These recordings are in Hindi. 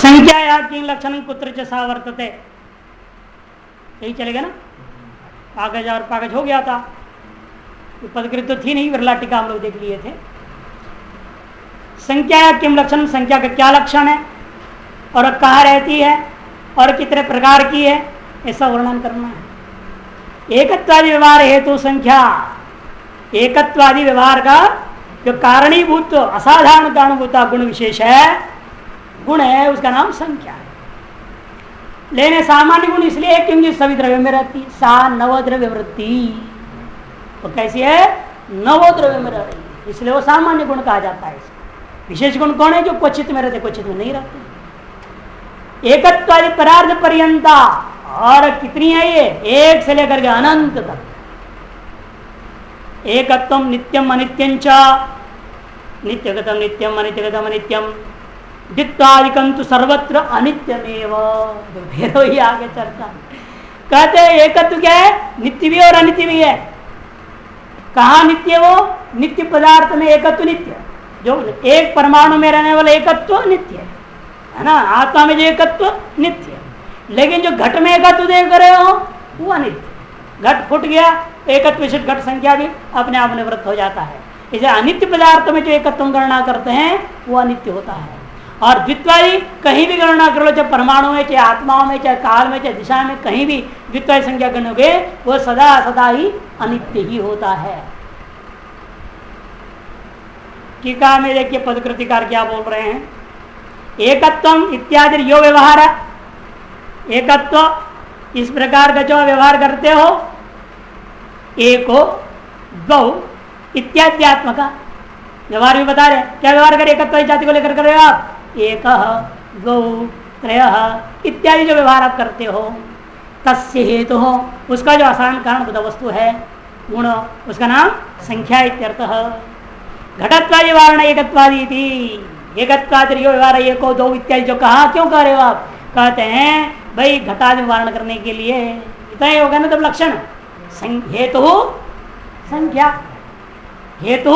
संख्या या किंग लक्षण कुत्र च सा वर्तते, यही चलेगा ना। कागज और कागज हो गया था, पदकृत तो थी नहीं, विरला टीका हम लोग देख लिए थे। संख्या या किम लक्षण, संख्या का क्या लक्षण है और कहाँ रहती है और कितने प्रकार की है, ऐसा वर्णन करना है। एकत्वादि व्यवहार हेतु संख्या, एकत्वादि व्यवहार का जो कारणीभूत असाधारण कारणभूता गुण विशेष है, गुण है, उसका नाम संख्या है। लेने सामान्य गुण इसलिए है क्योंकि सभी द्रव्य में रहती, सा नवद्रव्य वृत्ति, वो कैसी है, नवद्रव्य में रह रही है, इसलिए वो सामान्य गुण कहा जाता है। विशेष गुण कौन है, जो क्वचित में रहते, क्वचित में नहीं रहते। एकत्वादि परार्थ पर्यंता, और कितनी है ये, एक से लेकर के अनंत तक। एकत्वम नित्यम अनित्यं च, नित्यगतम नित्यम अनित्यगतम अनित्यम, द्वित्वादिकं तु सर्वत्र अनित्यमेव। फिर ही आगे चर्चा कहते हैं एकत्व क्या है, नित्य भी और अनित्य भी है। कहाँ नित्य, वो नित्य पदार्थ में एकत्व नित्य, जो एक परमाणु में रहने वाला एकत्व नित्य है ना, आत्मा में जो एकत्व नित्य है। लेकिन जो घट में एकत्व देख रहे हो वो अनित्य। घट फूट गया, एकत्व विशिष्ट घट संख्या भी अपने आप निवृत्त हो जाता है। इसे अनित्य पदार्थ में जो एकत्व गणना करते हैं वो अनित्य होता है। और द्वित्वादि कहीं भी गणना कर लो, चाहे परमाणु में, चाहे आत्माओं में, चाहे काल में, चाहे दिशा में, कहीं भी द्वित्वादि संख्या गणोगे वो सदा सदा ही अनित्य ही होता है। टीका में देखिए पदकृतिकार क्या बोल रहे हैं, एकत्वम इत्यादि यो व्यवहार, एकत्व इस प्रकार का जो व्यवहार करते हो, एको दो इत्याद्यात्मक व्यवहार भी बता रहे हैं। क्या व्यवहार करें, एकत्व जाति को लेकर कर रहे हो आप, एक दो त्रय इत्यादि जो व्यवहार आप करते हो, तस्य हेतु हो, उसका जो आसान कारण वस्तु है गुण, उसका नाम संख्या इत्यर्थः। घटत्वादि वारण एकत्वादि, एकत्वादि जो व्यवहार एको दो इत्यादि जो कहा, क्यों कह रहे हो आप, कहते हैं भाई घटादि वारण करने के लिए, इतना ही होगा ना तब लक्षण। हेतु संख्या, हेतु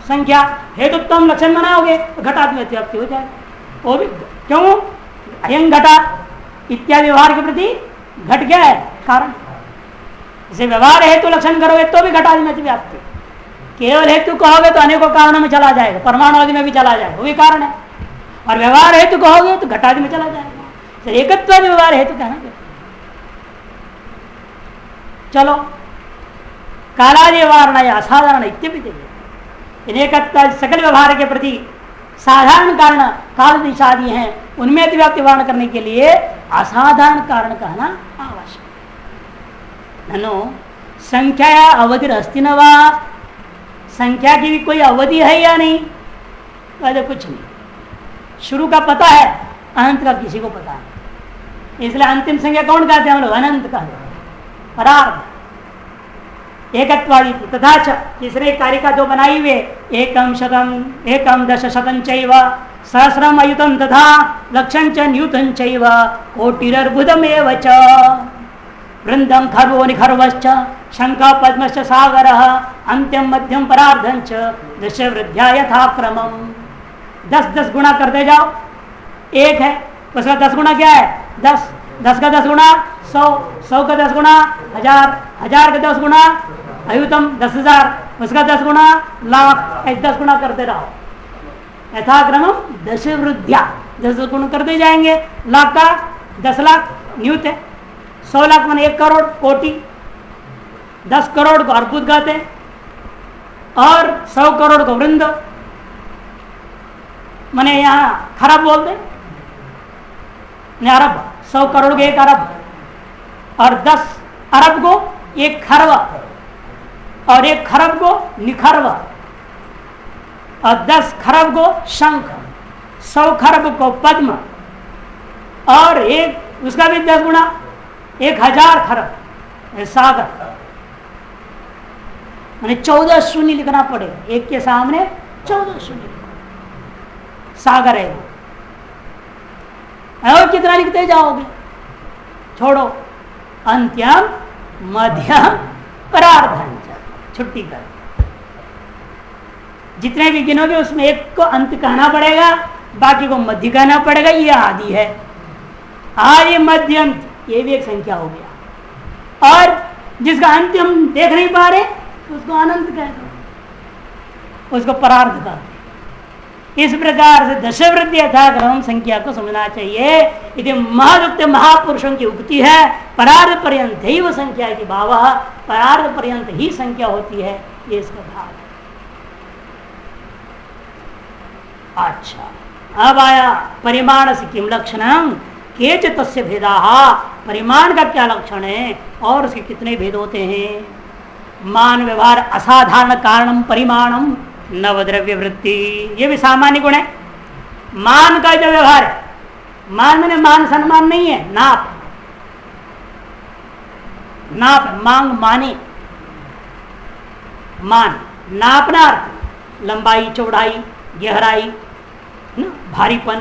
संख्या, हेतु तुम लक्षण बनाओगे तो घटादि में अतिव्याप्ति हो जाएगा। वो भी क्यों, अयं घटा इत्यादि व्यवहार के प्रति घट गया है कारण, इसे व्यवहार हेतु लक्षण करोगे तो भी घटादि में अतिव्याप्ति। केवल हेतु कहोगे तो अनेकों कारणों में चला जाएगा, परमाणु आदि में भी चला जाएगा, वो भी कारण है। और व्यवहार हेतु कहोगे तो घटादि में चला जाएगा। तो एकत्वादि व्यवहार हेतु कहना। चलो कालादि व्यवहार असाधारण इत्यपि, एकत्वादि सकल व्यवहार के प्रति साधारण कारण काल दिशादि हैं, उनमें अतिव्याप्ति वारण करने के लिए असाधारण कारण कहना आवश्यक। ननो संख्या अवधि अस्ति न वा, संख्या की भी कोई अवधि है या नहीं, तो कुछ नहीं। शुरू का पता है, अनंत का किसी को पता नहीं, इसलिए अंतिम संख्या कौन कहते हैं हम लोग, अनंत कहते हैं, परार्थ एकत्वादि। तथा तीसरे कारिका जो बनाई हुए, एकम शतम एकम दश शतं चैव सहस्रम अयुतम तथा लक्षं च न्यूतं चैव कोटिरर्बुदमेव च वृंदम खर्वो निखर्वश्च शंख पद्मश्च सागरः अंत्यम मध्यम परार्धंच दश वृद्ध्या यथाक्रमम्। 10-10 गुणा करते जाओ, एक है उसका 10 गुणा क्या है, 10, 10 का 10 गुणा 100, 100 का 10 गुणा 1000, 1000 का 10 गुणा अयुतम 10,000, उसका 10 गुणा लाख, 10 गुणा करते रहो। यथाक्रमम 10 वृद्ध्या, 10 गुण करते जाएंगे। लाख का 10 लाख न्यूत है, 100 लाख माने 1 करोड़, कोटि, 10 करोड़ को अर्बुद कहते हैं, और 100 करोड़ को वृंद माने यहाँ खरब बोलते अरब, 100 करोड़ को 1 अरब, और 10 अरब को 1 खरब, और 1 खरब को निखरब, और 10 खरब को शंख, 100 खरब को पद्म, और एक उसका भी 10 गुणा 1000 खरब सागर, माने 14 शून्य लिखना पड़ेगा, एक के सामने 14 शून्य सागर है वो। और कितना लिखते जाओगे, छोड़ो, अंत्यम मध्यम परार्धं, छुट्टी कर, जितने भी गिनोगे उसमें एक को अंत कहना पड़ेगा, बाकी को मध्य कहना पड़ेगा, ये आदि है। आदि मध्य अंत, ये भी एक संख्या हो गया। और जिसका अंत हम देख नहीं पा रहे उसको अनंत कह दो, उसको परार्थ कर। इस प्रकार से दशवृद्धि यथाक्रम संख्या को समझना चाहिए। यदि महदुक्त महापुरुषों की उक्ति है, परार्थ पर्यंत ही वो संख्या की भाव, परार्थ पर्यंत ही संख्या होती है, ये इसका भाव है। अच्छा, अब आया परिमाण से किम लक्षणम, केच तस्य भेदा, परिमाण का क्या लक्षण है और उसके कितने भेद होते हैं। मान व्यवहार असाधारण कारणम परिमाणम नवद्रव्य वृत्ति, ये भी सामान्य गुण है। मान का जो व्यवहार है, मान मैंने मान सम्मान नहीं है, नाप, नाप मांग माने, मान नापना अर्थ लंबाई चौड़ाई गहराई भारीपन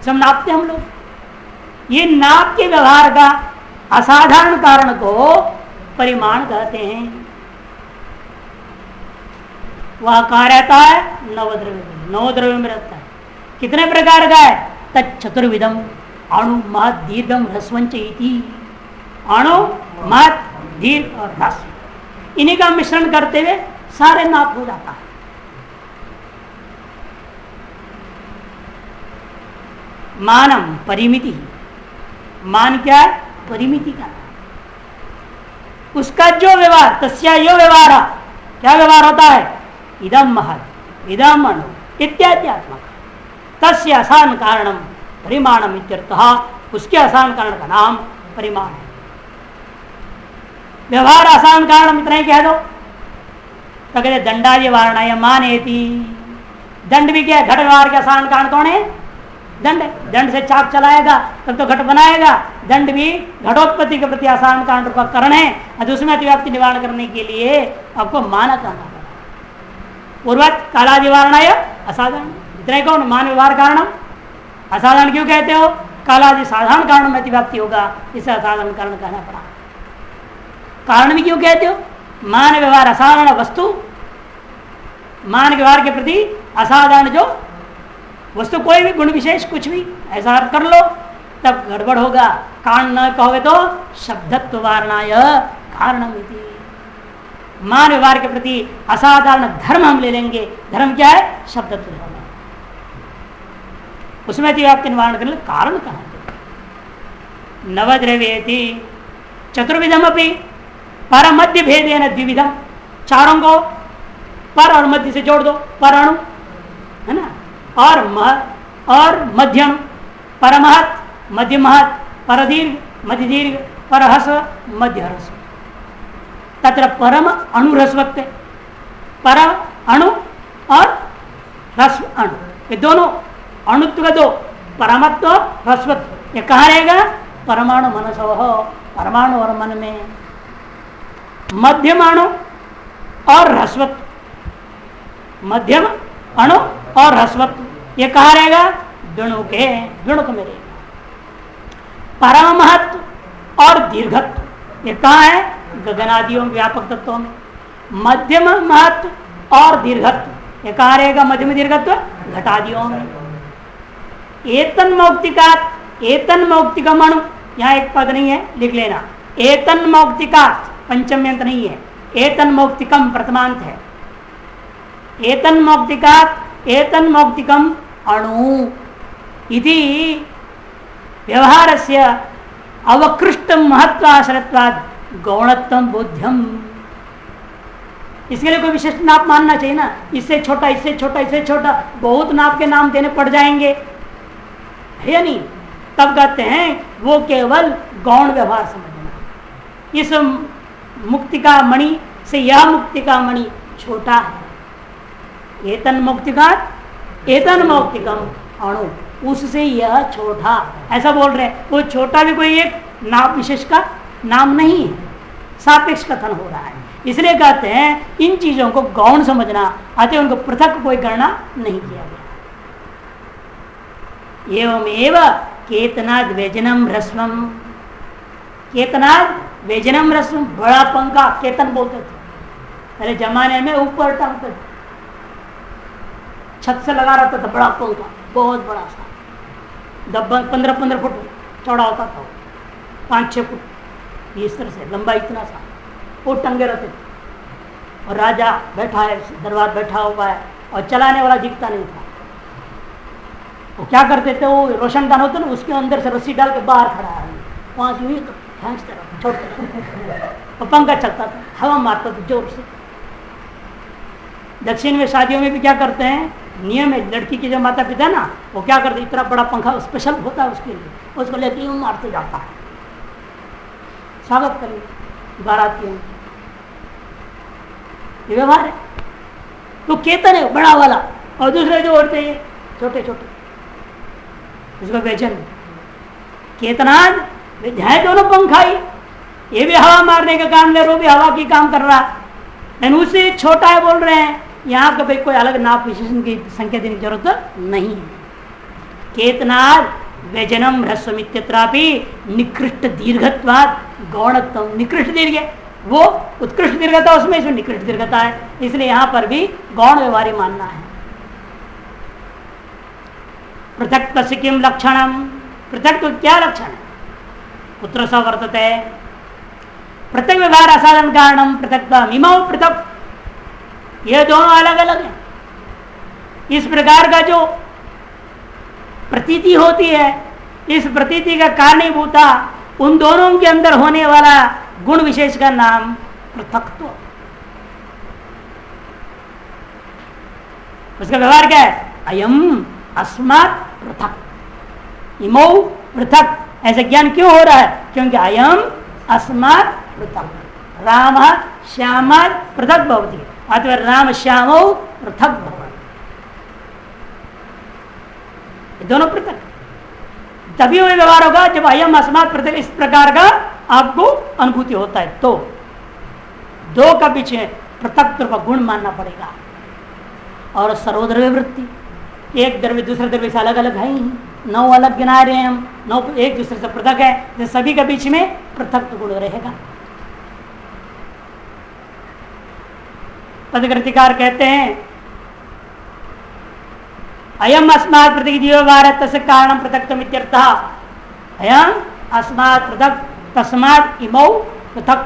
सब नापते हम लोग। ये नाप के व्यवहार का असाधारण कारण को परिमाण कहते हैं। वह कहाँ रहता है, नवद्रव्य, नवद्रव्य में रहता है। कितने प्रकार का है, तत्चतुर्विधम अणु महत दीर्घम ह्रस्वंच इति, अणु महत दीर्घ और ह्रस्व, इन्हीं का मिश्रण करते हुए सारे नाप हो जाता है। मानम परिमिति, मान क्या है, परिमिति का, उसका जो व्यवहार, तस्या यो व्यवहार, क्या व्यवहार होता है, इदम महत् इदम अणु इत्याद्यात्मक, तस्य आसान कारणम परिमाणम इत्यर्थः, उसके आसान कारण का नाम परिमाण है। व्यवहार आसान कारण इतना ही कह दो तो कहते दंडादि वारणाय मानेति, दंड भी क्या है, घट व्यवहार के आसान कारण कौन है, दंड है। दंड से चाक चलाएगा तब तो घट बनाएगा, दंड भी घटोत्पत्ति के प्रति आसान कारण का कारण है, और उसमें अतिव्याप्ति निवारण करने के लिए आपको माना करना पड़ा। पूर्वत कालादि वारणाय असाधारण, इतने कौन, मान व्यवहार कारण असाधारण क्यों कहते हो, कालादि साधारण कारण में अतिव्याप्ति होगा, इसे असाधारण कारण कहना पड़ा। कारण भी क्यों कहते हो, मान व्यवहार असाधारण वस्तु, मान व्यवहार के प्रति असाधारण जो वस्तु, कोई भी गुण विशेष कुछ भी ऐसा अर्थ कर लो तब गड़बड़ होगा। कारण न कहोगे तो शब्दत्व वारणाय कारणम इति, मान व्यवहार के प्रति असाधारण धर्म हम ले लेंगे, धर्म क्या है, शब्दत्व धर्म, उसमें अतिव्याप्ति निवारण करने कारण कहा। नवद्रव्येति चतुर्विधम अपनी पर मध्य भेदेन द्विविधम, चारों को पर और मध्य से जोड़ दो, पर अणु है ना, और मध्यम, परमहत मध्य महत, परदीर्घ मध्य दीर्घ, परहस्व मध्य ह्रस्व। तत्र परम अणु ह्रस्वत्व, परम अणु और ह्रस्व अणु, ये दोनों अणुत्व का दो, परमत्व ह्रस्वत्व, ये कहाँ रहेगा, परमाणु मनसो, परमाणु और मन में। मध्यम अणु और ह्रस्वत्व, मध्यम अणु और ह्रस्वत्व, ये कहाँ रहेगा, द्विणुक है, द्विणुक में रहेगा। परम महत्व और दीर्घत्व, ये कहाँ है, गगनादियों व्यापक तत्वों में। मध्यम महत्व और दीर्घत्व, ये कहाँ रहेगा, मध्यम दीर्घत्व घटादियों में। एतन मौक्तिकात, एतन मौक्तिकम अणु, यहाँ एक पद नहीं है, लिख लेना, एतन मौक्तिकात पंचम्यंत नहीं है, एतन मौक्तिकम प्रथमांत है। एतन मौक्तिकात एतन मौक्तिकम अणु इति व्यवहारस्य अवकृष्ट महत्वाश्रयत्वाद गौणत्वम बोध्यम। इसके लिए कोई विशिष्ट नाप मानना चाहिए ना, इससे छोटा इससे छोटा इससे छोटा, बहुत नाप के नाम देने पड़ जाएंगे, है या नहीं। तब कहते हैं वो केवल गौण व्यवहार समझना, इस मुक्ति का मणि से यह मुक्ति का मणि छोटा है। एतन मुक्तिका एतन मौक्तिकम अणु, उससे यह छोटा, ऐसा बोल रहे हैं। वो छोटा भी कोई एक नाम विशेष का नाम नहीं है, सापेक्ष कथन हो रहा है, इसलिए कहते हैं इन चीजों को गौण समझना, अतः उनको पृथक कोई गणना नहीं किया गया। एवमेव केतनाद व्यजनम ह्रस्वम, केतनाद व्यजनम ह्रस्वम, बड़ा पंखा केतन बोलते थे पहले जमाने में, ऊपर टांगते, छत से लगा रहता था बड़ा पंखा, बहुत बड़ा सा 15-15 फुट चौड़ा होता था, 5-6 फुट इस तरह से लंबा, इतना सा वो टंगे रहते थे। और राजा बैठा है, दरबार बैठा हुआ है और चलाने वाला दिखता नहीं था। वो क्या करते थे, वो रोशनदान होता ना, उसके अंदर से रस्सी डाल के बाहर खड़ा है, वहां से यूं खींचते रहो, छोड़ते रहो, और पंखा चलता था, हवा मारता था जोर से। दक्षिण में शादियों में भी क्या करते हैं, नियम है, लड़की के जो माता पिता ना, वो क्या करते, इतना बड़ा पंखा स्पेशल होता है उसके लिए, उसको लेके यूं मारते जाता है, स्वागत करिए बारातियों। ये व्यवहार है। तो केतन है बड़ा वाला, और दूसरे जो औरतें हैं छोटे छोटे, इसको बेचन केतनाद है, दोनों पंखाई, ये भी हवा मारने का काम ले, वो भी हवा की काम कर रहा, लेकिन उससे छोटा है बोल रहे हैं। यहाँ का भाई कोई अलग नाप विशेषण की संख्या देने की जरूरत नहीं है। केतनाद व्यजनम ह्रस्वमित्यत्रापि निकृष्ट दीर्घत्वात् गौणत्वम, निकृष्ट दीर्घ वो उत्कृष्ट दीर्घता, उसमें इसमें निकृष्ट दीर्घता है, इसलिए यहां पर भी गौण व्यवहारी मानना है। पृथक तस्य किम लक्षणम, पृथक तो क्या लक्षण है, कुत्र स वर्तते, पृथक व्यवहार असाधारण कारणम पृथक इमौ पृथक, ये दोनों अलग अलग हैं। इस प्रकार का जो प्रतीति होती है, इस प्रतीति का कारणीभूता उन दोनों के अंदर होने वाला गुण विशेष का नाम पृथक्त्व। उसका व्यवहार क्या है, अयम अस्मात् पृथक, इमौ पृथक, ऐसे ज्ञान क्यों हो रहा है, क्योंकि अयम अस्मात् पृथक, राम श्यामात् पृथक भवति, अथवा राम श्यामौ पृथक भवति, दोनों पृथक। तभी वह व्यवहार होगा जब अयम अस्मात् पृथक इस प्रकार का आपको अनुभूति होता है, तो दो का बीच में पृथकत्व का गुण मानना पड़ेगा। और सर्वद्रव्य वृत्ति, एक द्रव्य दूसरे द्रव्य से अलग अलग है ही, 9 अलग गिना रहे हैं हम, 9 एक दूसरे से पृथक है, तो सभी के बीच में पृथक गुण रहेगा। तदकृतिकार कहते हैं अयम अस्मात् पृथक जीवव्यवहार तस्य कारणम पृथक्त्वम् इत्यर्थः, अयम अस्मात् पृथक तस्मात् इमौ पृथक,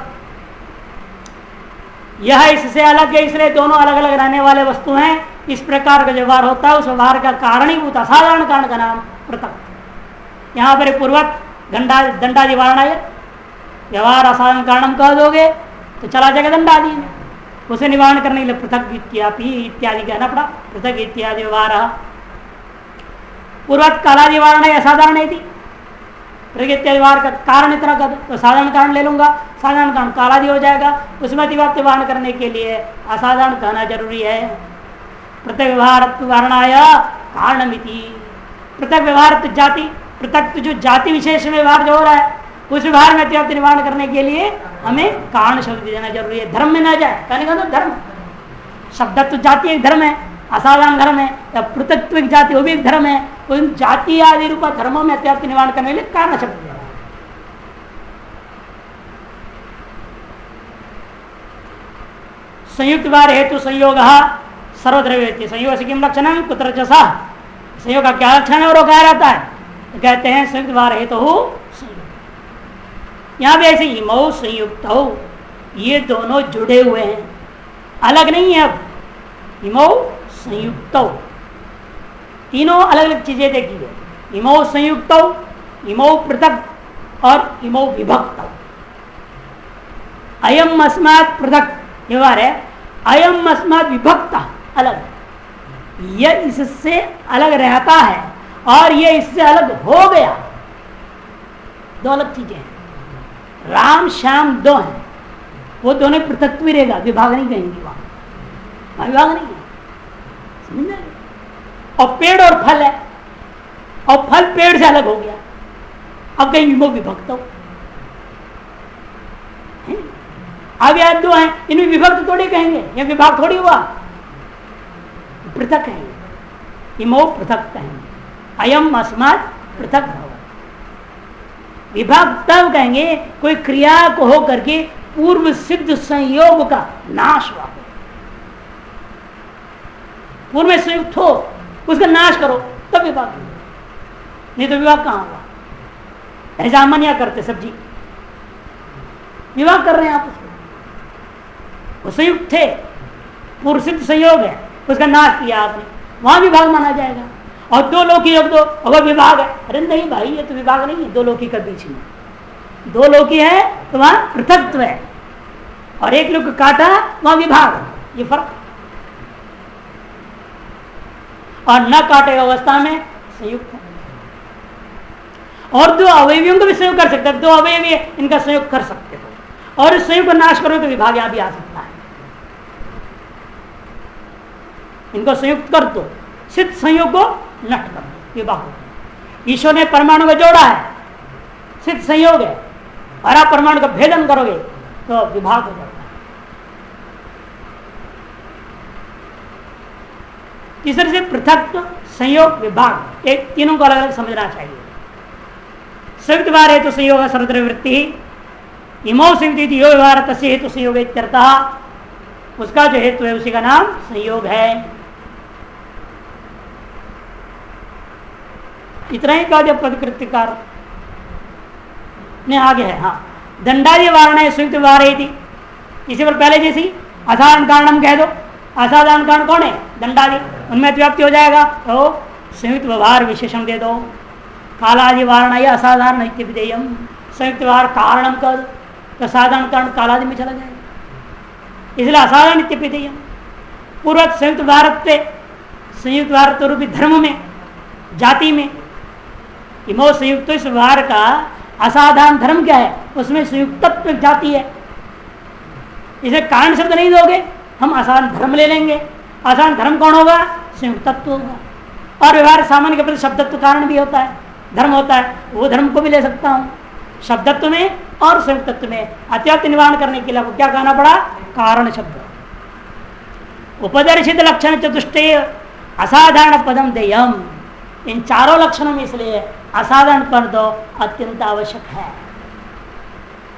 यह इससे अलग है, इसलिए दोनों अलग अलग रहने वाले वस्तु हैं। इस प्रकार का व्यवहार होता है, उस व्यवहार का कारणीभूत असाधारण कारण का नाम पृथक। यहाँ पर पूर्वक दंडादि वारणा, व्यवहार असाधारण कारणम कह दोगे तो चला जाएगा दंडादि में, उसे निवारण करने के लिए पृथक इत्यादि कहना पड़ा, पृथक इत्यादि व्यवहार। पूर्वक कालादि वारणा असाधारण है थी, पृथक इत्यादि व्यवहार का कारण इतना कर तो साधारण कारण ले लूंगा, साधारण कारण कालादि हो जाएगा, उसमें अतिव्याप्ति वारण करने के लिए असाधारण कहना जरूरी है। पृथक व्यवहार वारणाय कारणमिति, पृथक व्यवहार जाति, पृथक जो जाति विशेष में व्यवहार जो हो रहा है उस व्यवहार में अतिव्याप्ति निवारण करने के लिए हमें कारण शब्द देना जरूरी है, धर्म में ना जाए। कहने का धर्म शब्द तो जाति एक धर्म है, असाधारण धर्म है, या पृथक्त्व एक जाति वो भी एक धर्म है, तो इन जाति आदि रूप धर्मों में अतिव्याप्ति निवारण करने के लिए कारण शब्द देना। संयुक्त वार हेतु संयोग सर्वद्रव्य, संयोग से किम लक्षण कुत्र च सः, संयोग का क्या लक्षण है और वो कहा रहता है, तो कहते हैं संयुक्त वार हेतु संयोग। यहाँ भी ऐसे इमौ संयुक्त हो, ये दोनों जुड़े हुए हैं, अलग नहीं है। अब इमौ संयुक्त, तीनों अलग अलग चीजें देखी है, इमौ संयुक्त, इमौ पृथक और इमौ विभक्त। अयम अस्मात् पृथक व्यवहार है, अयम अस्मात् विभक्त अलग, यह इससे अलग रहता है और यह इससे अलग हो गया, दो अलग चीजें हैं। राम श्याम दो हैं, वो दोनों पृथक भी रहेगा, विभाग नहीं कहेंगे, वहां विभाग नहीं है, समझ रहे? और पेड़ और फल है, और फल पेड़ से अलग हो गया, अब कहीं विभो विभक्त हो, अब यार दो हैं, इनमें विभक्त थोड़ी कहेंगे, ये विभाग थोड़ी हुआ, पृथक है, इमो पृथक कहेंगे, अयम अस्मात् पृथक भव। विभाग तब कहेंगे कोई क्रिया को हो करके पूर्व सिद्ध संयोग का नाश हुआ, पूर्व में संयुक्त हो उसका नाश करो, तब विभाग नहीं तो विभाग कहां हुआ। ऐसा हम क्या करते सब्जी विभाग कर रहे हैं आपस में, वो संयुक्त थे, पूर्व सिद्ध संयोग है, उसका नाश किया आपने, वहां विभाग माना जाएगा। और दो लोकी योग दो अगर विभाग है, अरे नहीं भाई ये तो विभाग नहीं है, दो लोकी के बीच में दो लोकी है तो वहां पृथकत्व है, और एक लोग काटा वहां विभाग, ये फर्क। और न काटे अवस्था में संयुक्त है, और दो अवयवियों को भी संयोग कर सकते हैं, दो अवयवी इनका संयोग कर सकते हो, और इस संयोग को नाश करो तो विभाग यहां भी आ सकता है। इनको संयुक्त कर दो, सिद्ध संयोग को नष्ट कर दो, विभाग। ईश्वर ने परमाणु को जोड़ा है, सिद्ध संयोग है, और आप परमाणु का भेदन करोगे तो विभाग हो जाता है। तीसरे से पृथक संयोग विभाग, एक तीनों को अलग अलग समझना चाहिए। संयुक्त व्यवहार हेतु संयोग सर्वत्र वृत्ति, इमो संयुक्त यो व्यवहार तस्य हेतु संयोग इत्यर्थः, उसका जो हेतु है उसी का नाम संयोग है। इतना ही कहा जब पदकृत्यकार ने आगे है। हाँ, दंडादि वारणा संयुक्त व्यवहार है, इसी पर पहले जैसी असाधारण कारण कह दो, असाधारण कारण कौन है? दंडादि, उनमें व्याप्ति हो जाएगा तो संयुक्त व्यवहार विशेषण दे दो। कालादि वारणा या असाधारण विधेयम, संयुक्त व्यवहार कारणम कर तो साधारण कारण कालादि में चला जाएगा, इसलिए असाधारण विधेयम। पूर्व संयुक्त व्यवहार, संयुक्त व्यवहार रूपी धर्म में, जाति में, इमो संयुक्त इस व्यवहार का असाधारण धर्म क्या है? उसमें संयुक्तत्व जाति है, इसे कारण शब्द नहीं दोगे, हम असाधारण धर्म ले लेंगे। असाधारण धर्म कौन होगा? संयुक्तत्व होगा। और व्यवहार सामान्य के प्रति शब्दत्व कारण भी होता है, धर्म होता है, वो धर्म को भी ले सकता हूं। शब्दत्व में और संयुक्तत्व में अत्यंत निवारण करने के लिए आपको क्या कहना पड़ा? कारण शब्द। उपदर्शित लक्षण चतुष्टय असाधारण पदम देयम, इन चारों लक्षणों में इसलिए असाधारण पद दो अत्यंत आवश्यक है।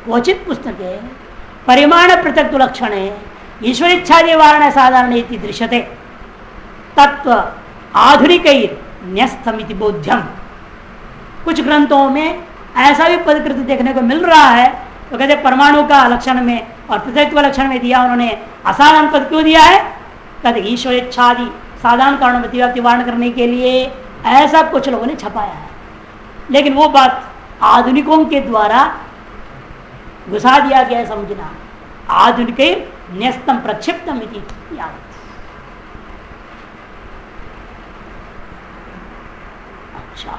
क्वचित पुस्तके परिमाण पृथक लक्षण ईश्वर इच्छा वारण साधारण दृश्यते तत्व आधुनिक न्यस्तमिति बोध्यम। कुछ ग्रंथों में ऐसा भी पदकृत देखने को मिल रहा है, तो कहते परमाणु का लक्षण में और पृथकत्व लक्षण में दिया उन्होंने असाधारण पद क्यों दिया है? कहते ईश्वर इच्छादि साधारण कारणों में व्याप्ति वारण करने के लिए ऐसा कुछ लोगों ने छपाया है, लेकिन वो बात आधुनिकों के द्वारा घुसा दिया गया है। समझना, आधुनिक न्यस्तम प्रक्षिप्तम इति यावत्। अच्छा,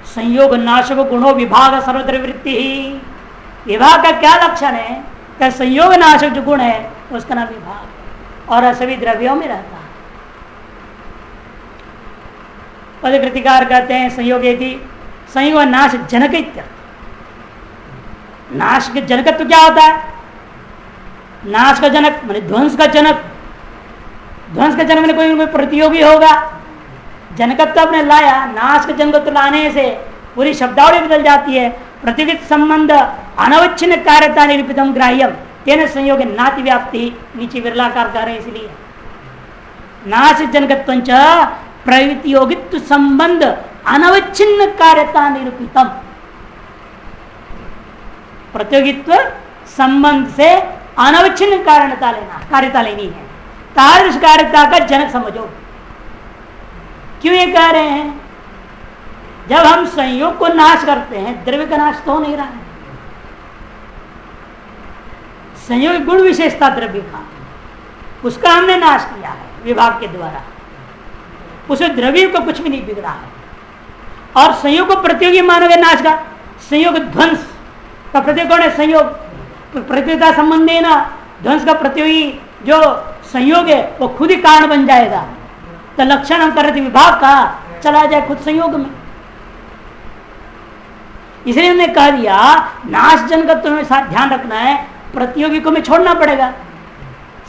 संयोग नाशक गुणों विभाग सर्वत्र वृत्ति ही, विभाग का क्या लक्षण है? क्या संयोग नाशक जो गुण है उसका नाम विभाग, और सभी द्रव्यों में रहता है। पदकृतिकार कहते हैं संयोग संयोग नाश जनक। नाश के जनक तो क्या होता है? नाश का जनक माने ध्वंस का जनक। ध्वंस का जनक में कोई प्रतियोगी होगा। जनकत्व आपने लाया, नाश के जनकत्व लाने से पूरी शब्दावली बदल जाती है। प्रतियोगित संबंध अनवच्छिन्न कार्यता निरूपितम ग्राह्यम तेन संयोग नाति व्याप्ति, नीचे विरलाकार कर रहे इसलिए नाश जनकत्व प्रतियोगित्व संबंध अनवच्छिन्न कार्यता निरूपितम। प्रतियोगित्व संबंध से अनवच्छिन्न कार्यता लेनी है। तादृश कार्यता का जनक समझो। क्यों ये कह रहे हैं? जब हम संयोग को नाश करते हैं, द्रव्य का नाश तो हो नहीं रहा है। संयोग गुण विशेषता द्रव्य का, उसका हमने नाश किया है विभाग के द्वारा, उसे द्रव्य को कुछ भी नहीं बिगड़ा है। और संयोग को प्रतियोगी मानोगे नाश का, संयोग ध्वंस का प्रतियोगी कौन है? संयोग। प्रतियोगिता संबंधी ना ध्वंस का प्रतियोगी जो संयोग है वो खुद ही कारण बन जाएगा। तो लक्षण हम कर रहे थे विभाग का, चला जाए खुद संयोग में। इसलिए हमने कह दिया नाश जनकत्व में साथ ध्यान रखना है, प्रतियोगी को में छोड़ना पड़ेगा।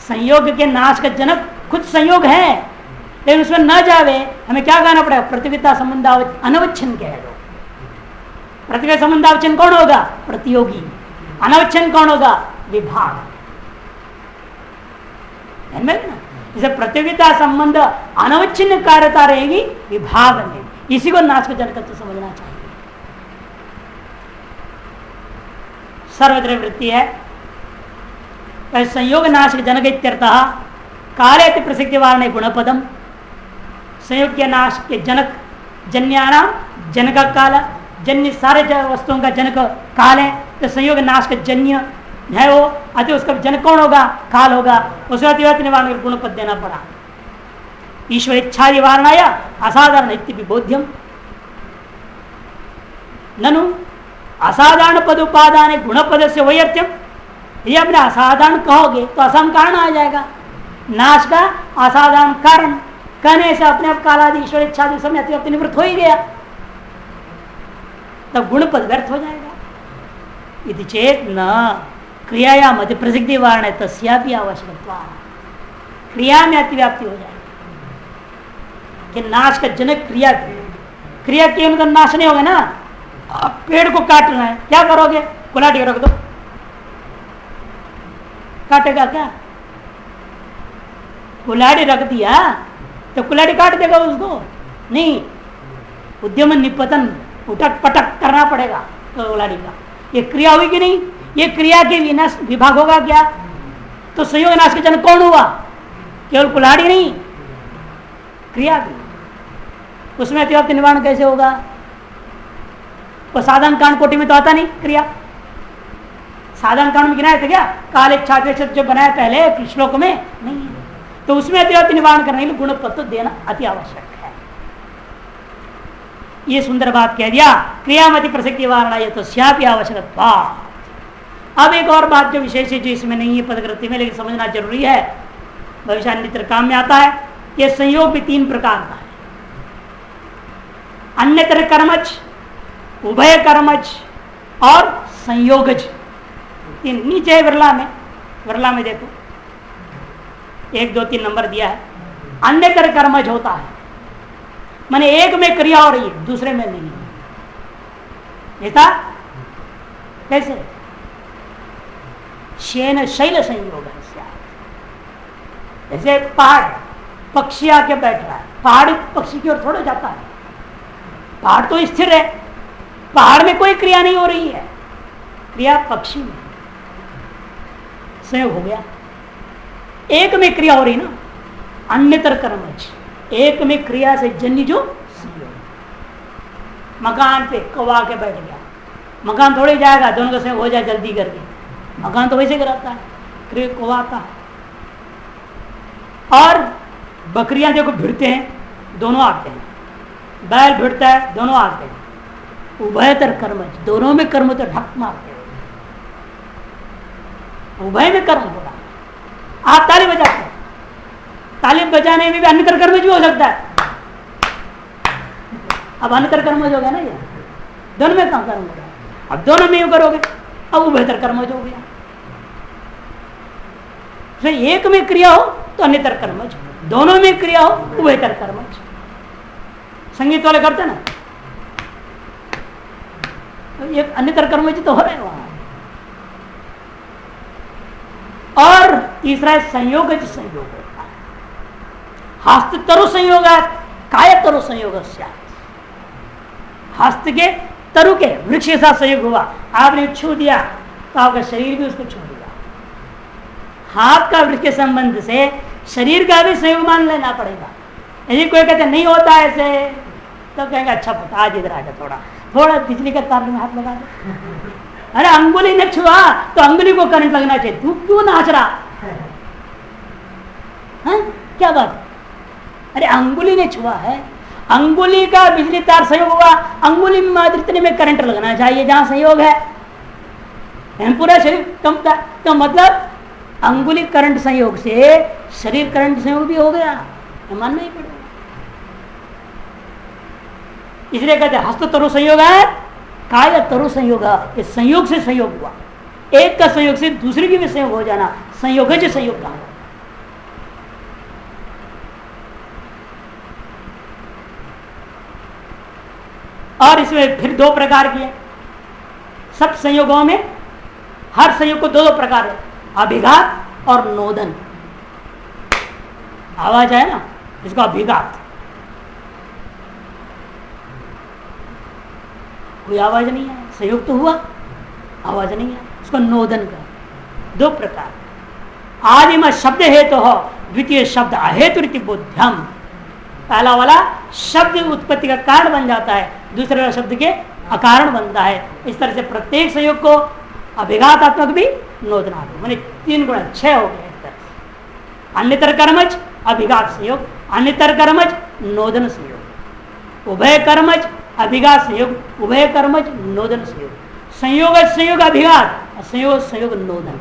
संयोग के नाश का जनक खुद संयोग है, लेकिन उसमें न जावे हमें क्या कहना पड़ेगा? प्रतियोगिता संबंध अनवच्छिन्न कह दो। प्रतियोगिता संबंधावच्छिन्न कौन होगा? प्रतियोगी। अनवच्छिन्न कौन होगा? विभाग। ना इसे प्रतियोगिता संबंध अनवच्छिन्न कार्यता रहेगी विभाग में, इसी को नाश का जनकत्व समझना चाहिए। सर्वत्र वृत्ति है संयोग नाश जनक इत्यर्थः काले प्रसिद्धि वारण गुणपदम, संयोग के नाश के जनक जन्यानाम जनक काल, जन्य सारे वस्तुओं का जनक काल है, तो संयोग नाश का जन्य है वो, अति उसका जनक कौन होगा? काल होगा। उसे अतिव्याप्ति निवारण का गुणपद देना पड़ा। ईश्वर इच्छा निवारणाय असाधारण इत्युपबोध्यम ननु असाधारण पद उपादान गुणपद से वैर्थ्यम। यदि आपने असाधारण कहोगे तो असम कारण आ जाएगा, नाश का असाधारण कारण कहने से अपने आप कालादि ईश्वर इच्छा समय अतिव्याप्ति निवृत्त हो ही गया, तब गुणपद व्यर्थ हो जाएगा। यदि चेत न क्रिया मध्य प्रसिद्धि वारण तस्यापि आवश्यकता, क्रिया में अतिव्याप्ति हो जाएगी कि नाश का जनक क्रिया, क्रिया के उनका नाश नहीं होगा ना। आप पेड़ को काटना है, क्या करोगे? कुल्हाड़ी रख दो, काटेगा क्या? कुल्हाड़ी रख दिया तो कुल्हाड़ी काट देगा उसको? नहीं, उद्यम निपतन उठक पटक करना पड़ेगा तो कुल्हाड़ी का। ये क्रिया हुई कि नहीं? ये क्रिया के विनाश विभाग होगा क्या? तो संयोग नाश का जन्म कौन हुआ? केवल कुल्हाड़ी नहीं, क्रिया भी। उसमें अतिव्याप्ति निवारण कैसे होगा? वो साधारण कांड कोटि में तो आता नहीं क्रिया। साधारण कांड में गिनाया था क्या? काल इच्छा जो बनाया पहले श्लोक में नहीं है, तो उसमें अतिव्याप्ति निवारण करने के लिए गुणपद देना अति आवश्यक है। ये सुंदर बात कह दिया, क्रियामति प्रसक्ति वारणा तो श्यापी आवश्यकता। अब एक और बात जो विशेष है, जो इसमें नहीं है पदकृति में, लेकिन समझना जरूरी है, भविष्यान्वितर काम में आता है। यह संयोग भी तीन प्रकार का है, अन्यतर कर्मज, उभय कर्मज और संयोगज। तीन नीचे विरला में देखो 1 2 3 नंबर दिया है। अन्यतर कर्मज होता है, माने एक में क्रिया हो रही है, दूसरे में नहीं। ऐसा कैसे? शेन शैल संयोग है। जैसे पहाड़, पक्षी आके बैठ रहा है, पहाड़ पक्षी की ओर थोड़ा जाता है, पहाड़ तो स्थिर है, पहाड़ में कोई क्रिया नहीं हो रही है, क्रिया पक्षी में। संयोग हो गया, एक में क्रिया हो रही ना, अन्यतर कर्मज, एक में क्रिया से जन्य जो संयोग। मकान पे कौवा के बैठ गया, मकान थोड़ी जाएगा, दोनों का संयोग हो जाए जल्दी करके, मकान तो वैसे कराता है, क्रिया कौवा आता है। और बकरियां देखो भिड़ते हैं, दोनों आते हैं, बैल भिड़ता है, दोनों आते हैं। उभयतर कर्मज, दोनों में कर्म तो ढक मारते हैं, उभय में कर्म हो रहा है। आप ताली बजाते हैं, ताली बजाने में भी अन्यतर कर्मज भी हो सकता है। अब अन्यतर कर्मज हो गया ना, ये दोनों में काम कर्म हो रहा है। अब दोनों में करोगे, अब उभयतर कर्मज हो गया। तो एक में क्रिया हो तो अन्यतर कर्मज, दोनों में क्रिया हो उभयतर कर्मज। संगीत वाले करते ना, तो एक अन्यतर कर्मज तो हो रहे हैं वहां। और तीसरा संयोगज संयोग होता है, हस्त तरु संयोग, काय तरु संयोग। हस्त के तरु के वृक्ष के साथ संयोग हुआ, आपने छू दिया तो आपका शरीर भी उसको छू दिया। हाथ का वृक्ष के संबंध से शरीर का भी संयोग मान लेना पड़ेगा। यदि कोई कहते नहीं होता ऐसे, तो कहेंगे अच्छा पता, आज इधर आ जा, थोड़ा थोड़ा बिजली का तार में हाथ लगा दे। अरे अंगुली ने छुआ तो अंगुली को करंट लगना चाहिए, तू क्यों नाच रहा है? क्या बात? अरे अंगुली ने छुआ है, अंगुली का बिजली तार संयोग हुआ, अंगुली में मात्र इतने में करंट लगना चाहिए जहां संयोग है। पूरा शरीर कंपता, तो मतलब अंगुली करंट संयोग से शरीर करंट संयोग भी हो गया, मानना ही पड़ेगा। इसलिए कहते हस्त तरु संयोग है, काय तरु संयोग, ये संयोग से संयोग हुआ, एक का संयोग से दूसरे की भी संयोग हो जाना, संयोगज संयोग कहा। और इसमें फिर दो प्रकार की है, सब संयोगों में हर संयोग को दो प्रकार है, अभिघात और नोदन। आवाज है ना, इसको अभिघात। कोई आवाज नहीं है, संयोग तो हुआ, आवाज नहीं है, उसको नोदन का। दो प्रकार, आदिम शब्द हेतु हो, द्वितीय शब्द अहेतु रीति बोध्यम। पहला वाला शब्द उत्पत्ति का कारण बन जाता है, दूसरे वाला शब्द के अकारण बनता है। इस तरह से प्रत्येक संयोग को अभिघातात्मक भी नोदनात्मक, मैंने 3 गुण 6 हो गए। अन्यतर कर्मज अभिघात संयोग, अन्यतर कर्मज नोदन संयोग, उभय कर्मज अभिघात संयोग, उभय कर्मज नोदन संयोग, संयोग संयोग अभिघात, संयोग संयोग नोदन।